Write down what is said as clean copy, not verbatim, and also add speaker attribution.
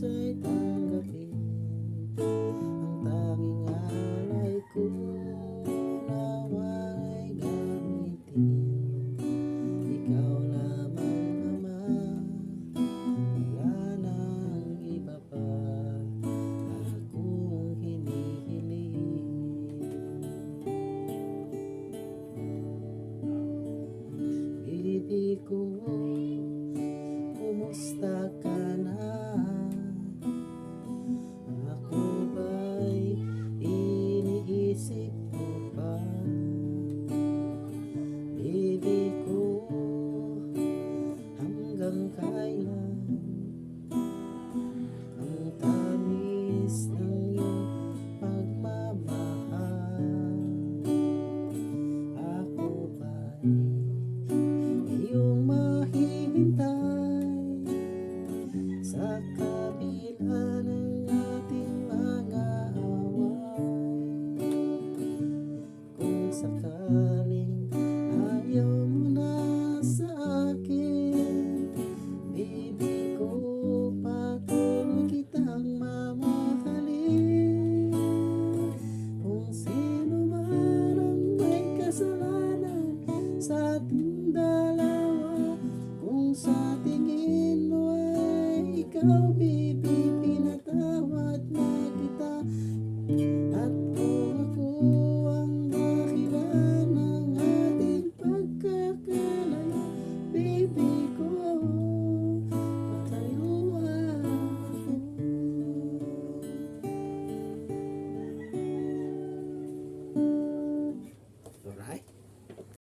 Speaker 1: ay tanggapin ang tanging alay ko, nawa'y gamitin. Ikaw lamang naman, wala nang iba pa akong hinihiling. Baby ko, kumusta ka na? Ako ba'y iniisip mo pa? Baby ko, hanggang kailan ang tamis ng iyong pagmamahal? Ako ba'y iyong mahihintay sa kabila ng ating mga away? Kung sakaling ayaw mo na sa akin, baby ko, patuloy kitang mamahalin. Kung sino man ang may kasalanan sa ating dalawa, kung sa tingin mo ay ikaw, baby, pinatawad na kita. At kung ako ang dahilan ng ating pagkakalayo, baby ko, patayo ako. Alright?